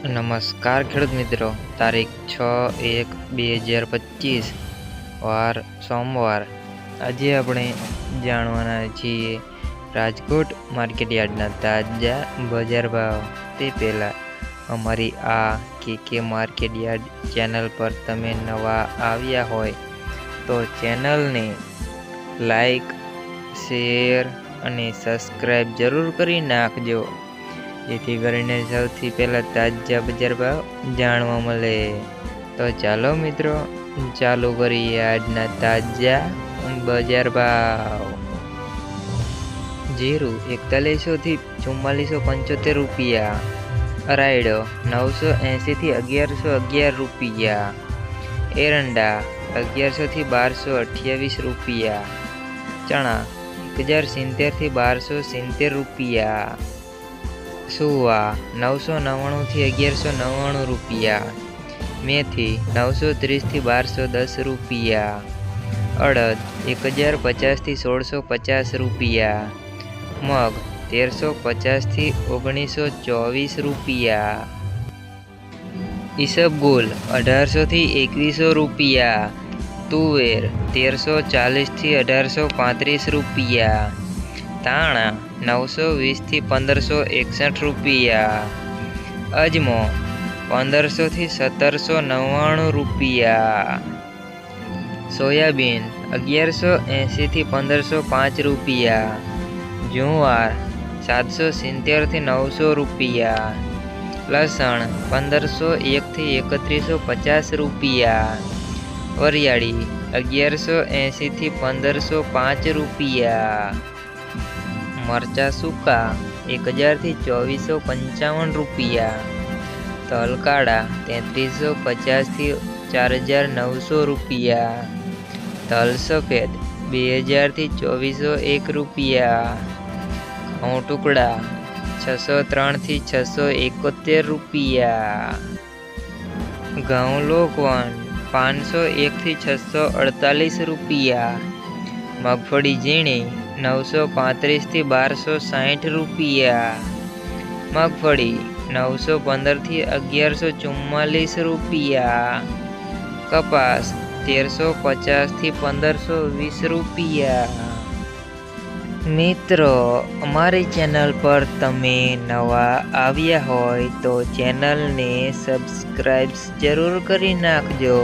નમસ્કાર ખેડૂત મિત્રો, તારીખ 6/1/2025 વાર સોમવાર। આજે આપણે જાણવાના છીએ રાજકોટ માર્કેટયાર્ડના તાજા બજાર ભાવ। તે પહેલાં અમારી આ કે માર્કેટયાર્ડ ચેનલ પર તમે નવા આવ્યા હોય તો ચેનલને લાઈક, શેર અને સબસ્ક્રાઈબ જરૂર કરી નાખજો, જેથી કરીને સૌથી પહેલાં તાજા બજાર ભાવ જાણવા મળે। તો ચાલો મિત્રો, ચાલુ કરીએ આજના તાજા બજાર ભાવ। જીરું 4100 થી 4475 રૂપિયા, અરાયડો 980 થી 1111 રૂપિયા, એરંડા 1100 થી 1228 રૂપિયા, ચણા 1070 થી 1270 રૂપિયા, સુવા 999 થી 1199 રૂપિયા, મેથી 930 થી 1210 રૂપિયા, અડદ 1050 થી 1650 રૂપિયા, મગ 1350 થી 1924 રૂપિયા, ઈસબગુલ 1800 થી 2100 રૂપિયા, તુવેર 1340 થી 1835 રૂપિયા, ધાણા 920 થી 1561 રૂપિયા, અજમો 1500 થી 1799 રૂપિયા, સોયાબીન 1180 થી 1505 રૂપિયા, જુવાર 770 થી 900 રૂપિયા, લસણ 1501 થી 3150 રૂપિયા, વરિયાળી 1180 થી 1505 રૂપિયા, મરચા સૂકા 1000 થી 2455 રૂપિયા, તલ કાળા 3350 થી 4900 રૂપિયા, તલ સફેદ 2000 થી 2401 રૂપિયા, ઘઉં ટુકડા 603 થી 671 રૂપિયા, ઘઉં લોકવન 501 થી 648 રૂપિયા, મગફળી ઝીણી 935 થી 1260 રૂપિયા, મગફળી 915 થી 1144 રૂપિયા, કપાસ 1350 થી 1520 રૂપિયા। મિત્રો, અમારી ચેનલ પર તમે નવા આવ્યા હોય તો ચેનલને સબસ્ક્રાઈબ જરૂર કરી નાખજો।